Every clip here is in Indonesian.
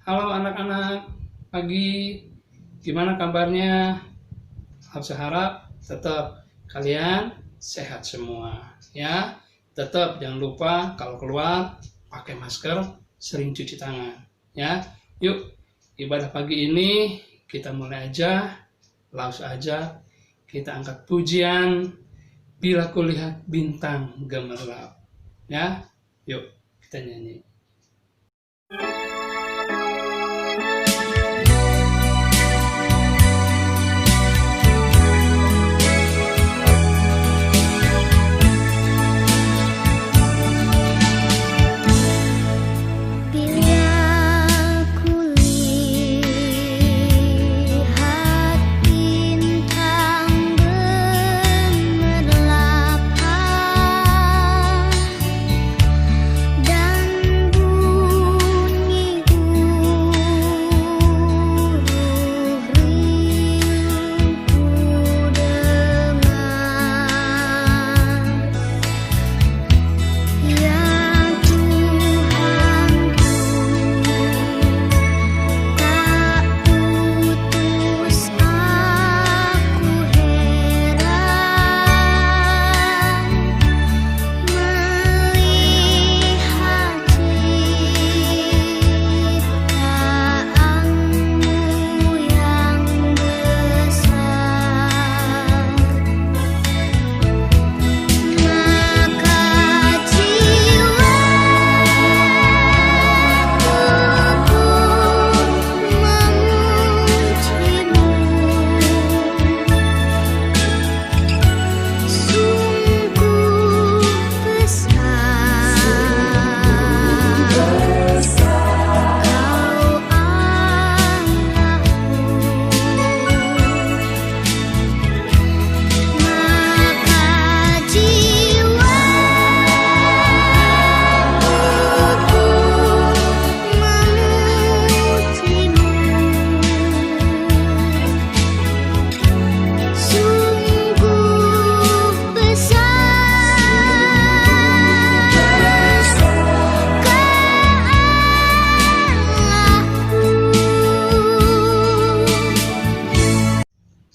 Halo anak-anak, pagi, gimana kabarnya? Aku harap tetap kalian sehat semua, ya. Tetap jangan lupa kalau keluar pakai masker, sering cuci tangan, ya. Yuk, ibadah pagi ini kita mulai aja, langsung aja kita angkat pujian bila kulihat bintang gemerlap, ya. Yuk, kita nyanyi.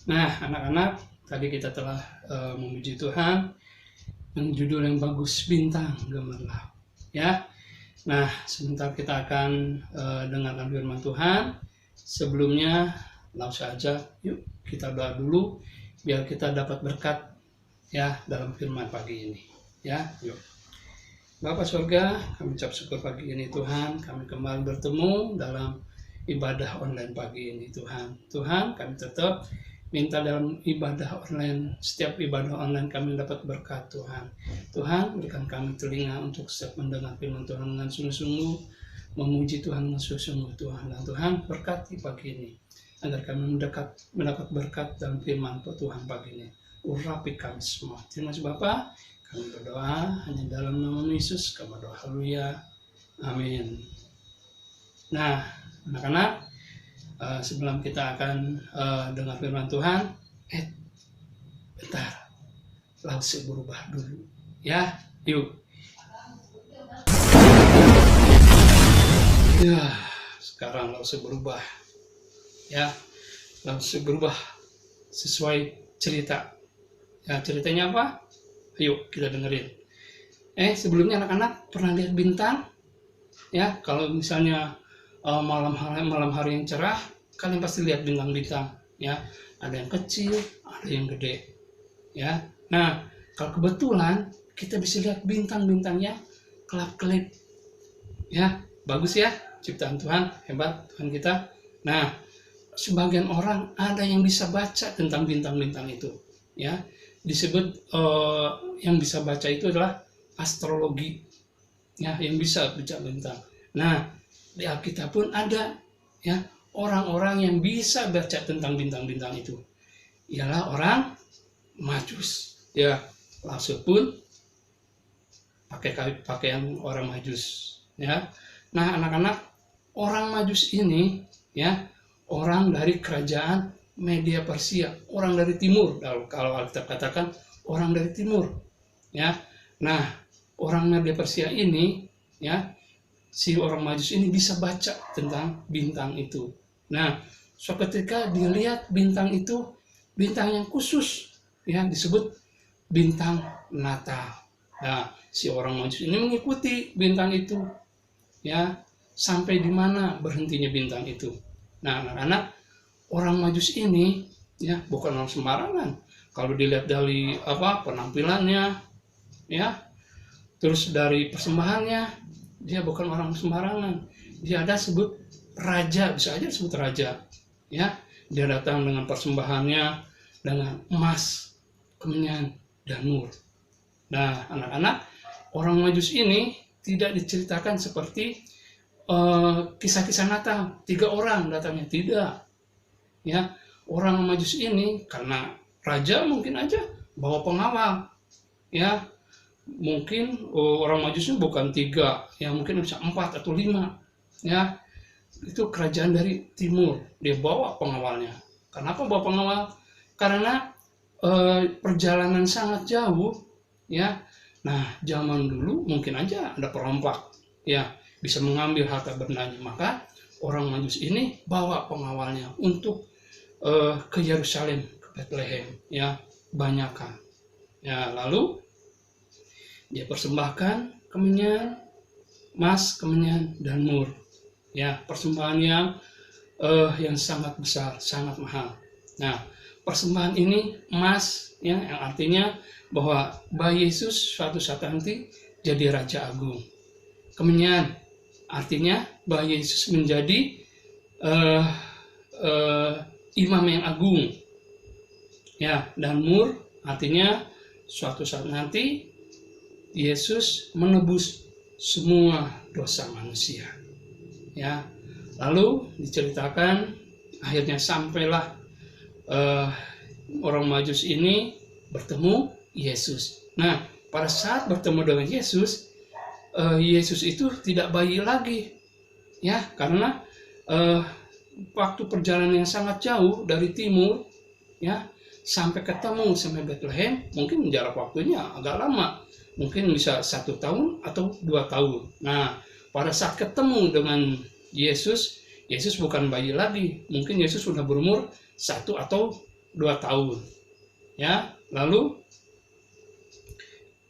Nah, anak-anak, tadi kita telah memuji Tuhan dengan judul yang bagus, Bintang Gemerlap. Ya, nah sebentar kita akan dengarkan firman Tuhan. Sebelumnya, langsung saja, yuk kita doa dulu biar kita dapat berkat ya dalam firman pagi ini. Ya, yuk. Bapa surga, kami ucap syukur pagi ini Tuhan, kami kembali bertemu dalam ibadah online pagi ini Tuhan. Tuhan, kami tetap minta dalam ibadah online, setiap ibadah online kami dapat berkat Tuhan. Tuhan, berikan kami telinga untuk setiap mendengar firman Tuhan dengan sungguh-sungguh, memuji Tuhan dengan sungguh-sungguh Tuhan. Dan Tuhan, berkati pagi ini, agar kami mendapat berkat dalam firman Tuhan pagi ini. Urapi kami semua. Terima kasih Bapa. Kami berdoa hanya dalam nama Yesus. Kami berdoa, haleluya. Amin. Nah, anak-anak, sebelum kita akan dengar firman Tuhan, bentar, langsung berubah dulu, ya, yuk. Ya, sekarang langsung berubah, ya, langsung berubah sesuai cerita. Ya, ceritanya apa? Ayo kita dengerin. Sebelumnya anak-anak pernah lihat bintang? Ya, kalau misalnya malam hari yang cerah, kalian pasti lihat bintang-bintang, ya. Ada yang kecil, ada yang gede, ya. Nah, kalau kebetulan kita bisa lihat bintang-bintangnya kelap-kelip, ya. Bagus ya, ciptaan Tuhan, hebat Tuhan kita. Nah, sebagian orang ada yang bisa baca tentang bintang-bintang itu, ya. Disebut yang bisa baca itu adalah astrologi, ya, yang bisa baca bintang. Nah, di Alkitab pun ada, ya, orang-orang yang bisa baca tentang bintang-bintang itu. Ialah orang Majus, ya. Langsung pun pakai pakaian orang Majus, ya. Nah, anak-anak, orang Majus ini, ya, orang dari kerajaan Media Persia, orang dari timur. Kalau Alkitab katakan orang dari timur, ya. Nah, orang Media Persia ini, ya, si orang Majus ini bisa baca tentang bintang itu. Nah, suatu ketika dia lihat bintang itu, bintang yang khusus, ya, disebut bintang Natal. Nah, si orang Majus ini mengikuti bintang itu, ya, sampai di mana berhentinya bintang itu. Nah, anak-anak, orang Majus ini, ya, bukan orang sembarangan. Kalau dilihat dari penampilannya, ya, terus dari persembahannya, dia bukan orang sembarangan. Dia ada sebut raja, bisa aja disebut raja, ya. Dia datang dengan persembahannya dengan emas, kemenyan, dan mur. Nah, anak-anak, orang Majus ini tidak diceritakan seperti kisah-kisah Natal, 3 orang datangnya, tidak. Ya, orang Majus ini karena raja mungkin aja bawa pengawal, ya. Mungkin orang Majusnya bukan 3, ya mungkin bisa 4 atau 5, ya. Itu kerajaan dari timur, dia bawa pengawalnya. Kenapa bawa pengawal? Karena perjalanan sangat jauh, ya. Nah, zaman dulu mungkin aja ada perompak, ya, bisa mengambil harta bendanya. Maka orang Majus ini bawa pengawalnya untuk ke Yerusalem, ke Bethlehem, ya, banyakkan. Ya, lalu dia persembahkan kemenyan, emas, kemenyan, dan mur. Ya, persembahan yang sangat besar, sangat mahal. Nah, persembahan ini emas, ya, yang artinya bahwa bayi Yesus suatu saat nanti jadi Raja Agung. Kemenyan artinya bayi Yesus menjadi Imam yang agung. Ya, dan mur artinya suatu saat nanti Yesus menebus semua dosa manusia. Ya, lalu diceritakan akhirnya sampailah orang Majus ini bertemu Yesus. Nah, pada saat bertemu dengan Yesus, Yesus itu tidak bayi lagi, ya, karena waktu perjalanan yang sangat jauh dari timur, ya, sampai Bethlehem, mungkin jarak waktunya agak lama. Mungkin bisa 1 tahun atau 2 tahun. Nah, pada saat ketemu dengan Yesus, Yesus bukan bayi lagi. Mungkin Yesus sudah berumur 1 atau 2 tahun. Ya, lalu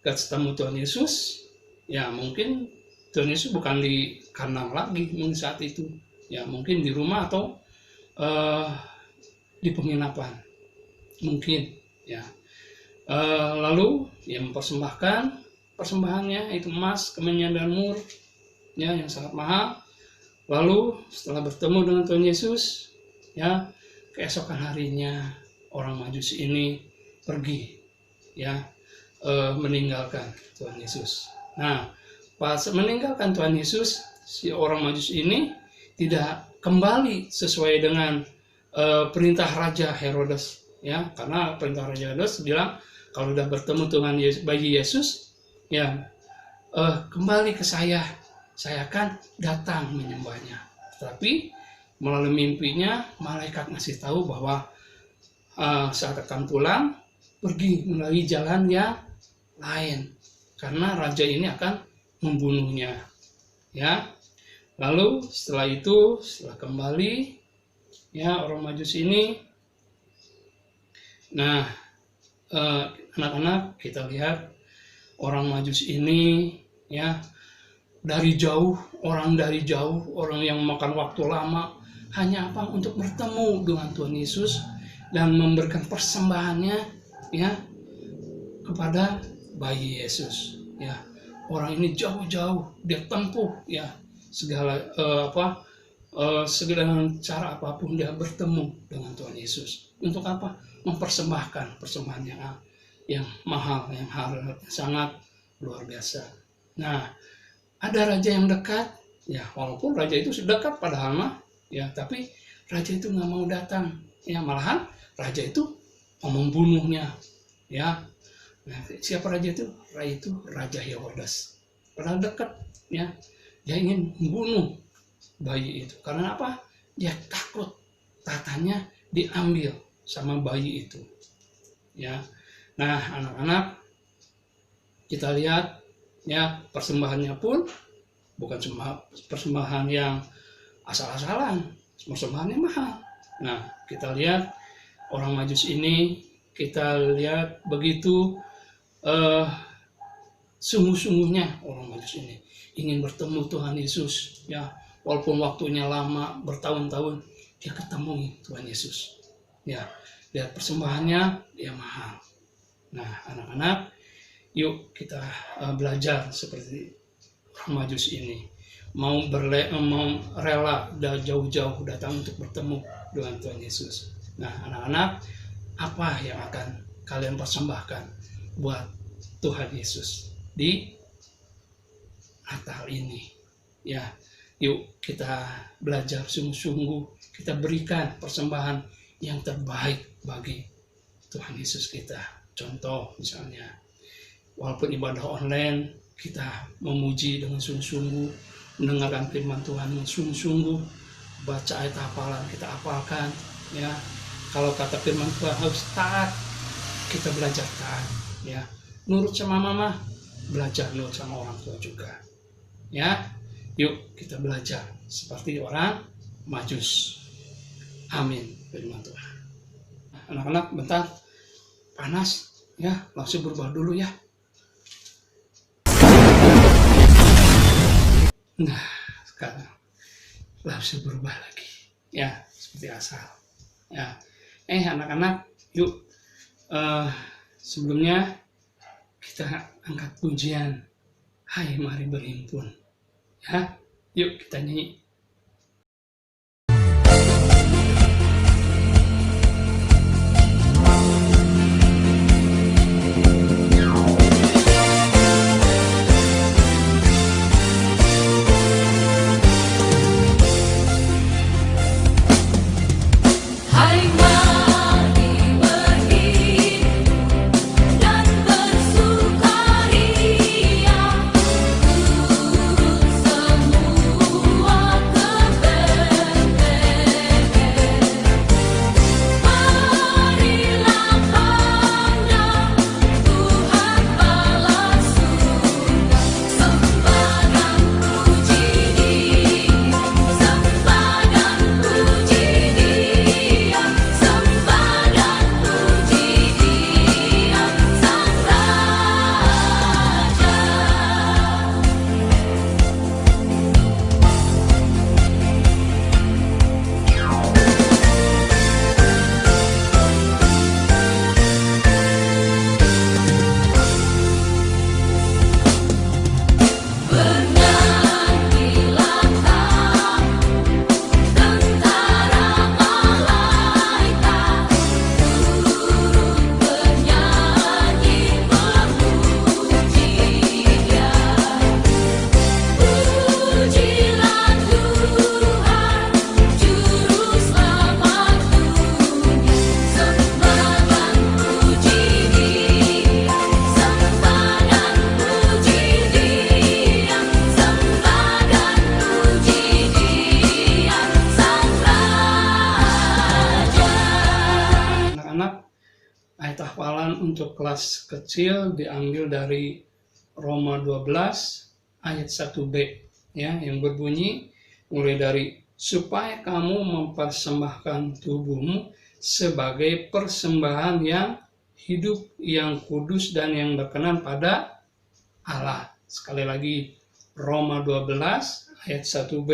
ketemu Tuhan Yesus, ya mungkin Tuhan Yesus bukan di kandang lagi mungkin saat itu. Ya, mungkin di rumah atau di penginapan. Mungkin, ya. Lalu dia mempersembahkan persembahannya itu emas, kemenyan, dan mur, ya, yang sangat mahal. Lalu setelah bertemu dengan Tuhan Yesus, ya, keesokan harinya orang Majus ini pergi, ya, meninggalkan Tuhan Yesus. Nah, pas meninggalkan Tuhan Yesus, si orang Majus ini tidak kembali sesuai dengan perintah Raja Herodes, ya, karena perintah Raja Herodes bilang kalau sudah bertemu dengan bayi Yesus, ya, kembali ke saya akan datang menyembahnya. Tapi melalui mimpinya malaikat ngasih tahu bahwa saat akan pulang pergi melalui jalan yang lain karena raja ini akan membunuhnya, ya. Lalu setelah kembali, ya, orang Majus ini, nah, anak-anak, kita lihat orang Majus ini, ya, orang dari jauh, orang yang makan waktu lama, hanya untuk bertemu dengan Tuhan Yesus dan memberikan persembahannya, ya, kepada bayi Yesus, ya. Orang ini jauh-jauh dia tempuh, ya, segala cara apapun dia bertemu dengan Tuhan Yesus. Untuk apa? Mempersembahkan persembahan yang mahal, yang sangat luar biasa. Nah, ada raja yang dekat, ya, walaupun raja itu sudah dekat padahal mah, ya, tapi raja itu nggak mau datang, ya, malahan raja itu mau membunuhnya, ya. Nah, siapa raja itu? Raja Herodes. Padahal dekat, ya, dia ingin membunuh bayi itu. Karena apa? Dia takut tatanya diambil sama bayi itu, ya. Nah, anak-anak, kita lihat, ya, persembahannya pun bukan cuma persembahan yang asal-asalan, persembahannya mahal. Nah, kita lihat orang Majus ini, kita lihat begitu sungguh-sungguhnya orang Majus ini ingin bertemu Tuhan Yesus, ya, walaupun waktunya lama, bertahun-tahun, dia ketemu Tuhan Yesus. Ya, lihat persembahannya, dia mahal. Nah, anak-anak, yuk kita belajar seperti orang Majus ini, mau rela jauh-jauh datang untuk bertemu dengan Tuhan Yesus. Nah, anak-anak, apa yang akan kalian persembahkan buat Tuhan Yesus di Natal ini? Ya, yuk kita belajar sungguh-sungguh, kita berikan persembahan yang terbaik bagi Tuhan Yesus kita. Contoh misalnya, walaupun ibadah online, kita memuji dengan sungguh-sungguh, mendengarkan firman Tuhan dengan sungguh-sungguh, baca ayat hafalan kita hafalkan, ya. Kalau kata firman Tuhan harus taat, kita belajar taat, ya. Nurut sama mama, belajar nurut sama orang tua juga, ya. Yuk kita belajar seperti orang Majus. Amin, firman Tuhan. Anak-anak, bentar, panas, ya, langsung berubah dulu ya. Nah, sekarang langsung berubah lagi, ya, seperti asal, ya. Anak-anak, yuk, sebelumnya kita angkat pujian, Hai Mari Berhimpun, ya, yuk kita nyanyi. Ayat hafalan untuk kelas kecil diambil dari Roma 12 ayat 1b, ya, yang berbunyi mulai dari supaya kamu mempersembahkan tubuhmu sebagai persembahan yang hidup, yang kudus dan yang berkenan pada Allah. Sekali lagi, Roma 12 ayat 1b,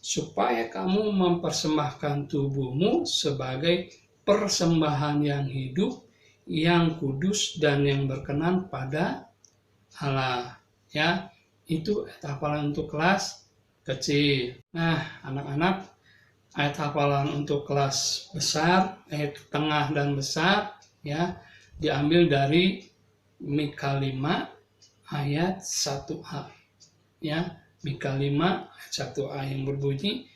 supaya kamu mempersembahkan tubuhmu sebagai persembahan yang hidup, yang kudus dan yang berkenan pada Allah, ya. Itu ayat hafalan untuk kelas kecil. Nah, anak-anak, ayat hafalan untuk kelas besar, ayat tengah dan besar, ya, diambil dari Mika 5 ayat 1a, ya. Mika 5 ayat 1a yang berbunyi,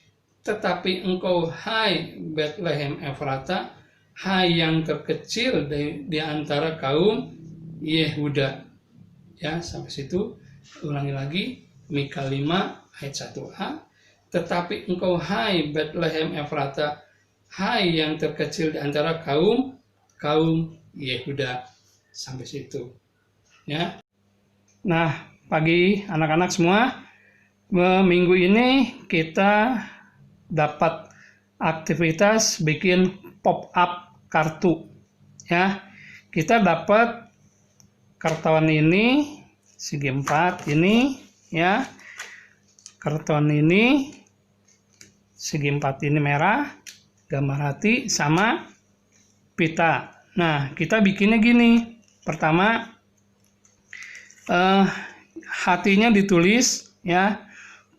tetapi engkau, hai Bethlehem Efrata, hai yang terkecil di antara kaum Yehuda. Ya, sampai situ. Ulangi lagi, Mika 5 ayat 1a, tetapi engkau, hai Bethlehem Efrata, hai yang terkecil di antara kaum Yehuda. Sampai situ, ya. Nah, pagi anak-anak semua, Minggu ini kita dapat aktivitas bikin pop-up kartu. Ya, kita dapat karton ini segi 4 ini, ya. Karton ini segi 4 ini merah, gambar hati sama pita. Nah, kita bikinnya gini. Pertama, hatinya ditulis, ya.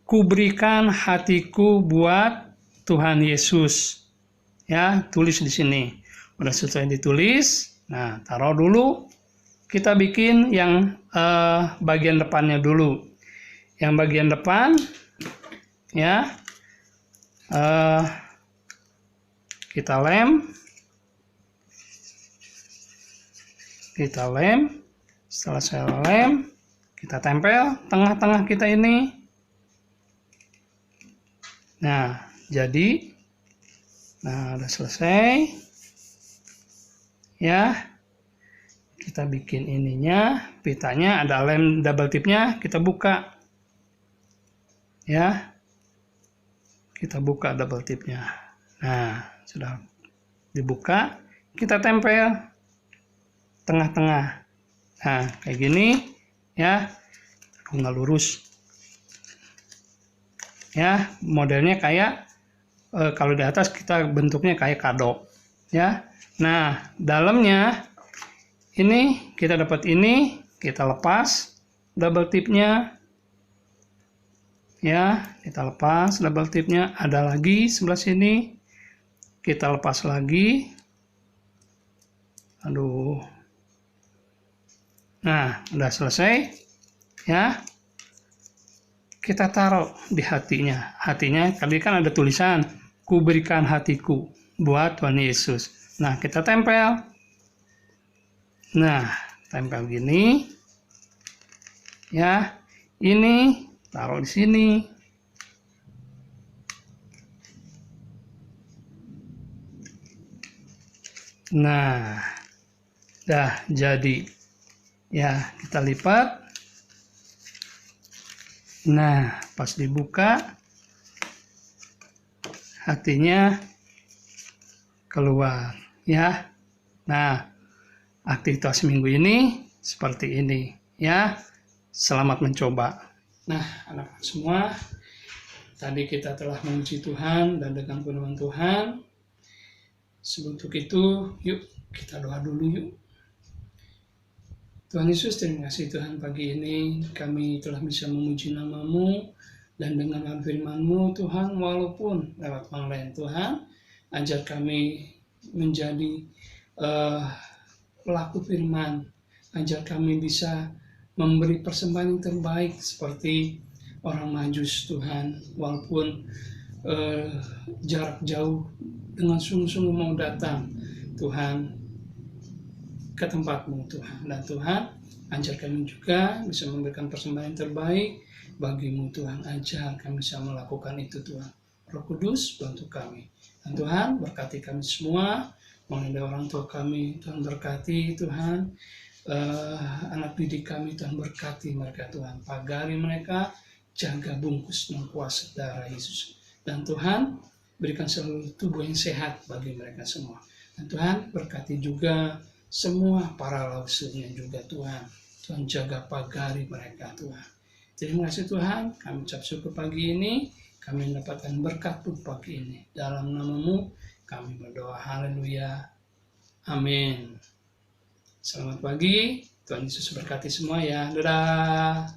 Kuberikan hatiku buat Tuhan Yesus. Ya, tulis di sini. Udah selesai ditulis. Nah, taruh dulu. Kita bikin yang bagian depannya dulu. Yang bagian depan, ya, kita lem. Setelah saya lem, kita tempel tengah-tengah kita ini. Nah, jadi, nah, udah selesai, ya. Kita bikin ininya, pitanya ada lem double tipnya, kita buka, ya. Kita buka double tipnya. Nah, sudah dibuka, kita tempel tengah-tengah. Nah, kayak gini, ya. Nggak lurus. Ya, modelnya kayak kalau di atas kita bentuknya kayak kado, ya. Nah, dalamnya ini kita dapat ini, kita lepas double tipnya, ya. Kita lepas double tipnya, ada lagi sebelah sini, kita lepas lagi. Aduh. Nah, udah selesai, ya. Kita taruh di hatinya. Hatinya tadi kan ada tulisan, kuberikan hatiku buat Tuhan Yesus. Nah, kita tempel. Nah, tempel gini. Ya, ini taruh di sini. Nah, dah jadi. Ya, kita lipat. Nah, pas dibuka, hatinya keluar, ya. Nah, aktivitas minggu ini seperti ini, ya. Selamat mencoba. Nah, anak-anak semua, tadi kita telah memuji Tuhan dan dengan firman Tuhan. Sebelum itu, yuk kita doa dulu yuk. Tuhan Yesus, terima kasih Tuhan, pagi ini kami telah bisa memuji nama-Mu dan dengan firman-Mu Tuhan, walaupun lewat online Tuhan, ajar kami menjadi pelaku firman, ajar kami bisa memberi persembahan yang terbaik seperti orang Majus Tuhan, walaupun jarak jauh dengan sungguh-sungguh mau datang Tuhan ke tempat-Mu Tuhan. Dan Tuhan, ajar kami juga bisa memberikan persembahan yang terbaik bagi-Mu Tuhan. Ajar kami bisa melakukan itu Tuhan. Roh Kudus, bantu kami. Dan Tuhan, berkati kami semua, mengenai orang tua kami, Tuhan berkati Tuhan. Anak didik kami, Tuhan berkati mereka Tuhan. Pagari mereka, jaga bungkus dan kuasa darah Yesus. Dan Tuhan, berikan seluruh tubuh yang sehat bagi mereka semua. Dan Tuhan, berkati juga semua para lausunya juga Tuhan. Tuhan jaga pagari mereka Tuhan. Terima kasih Tuhan, kami ucap syukur pagi ini, kami mendapatkan berkat pagi ini. Dalam nama-Mu kami berdoa, haleluya, amin. Selamat pagi, Tuhan Yesus berkati semua ya, dadah.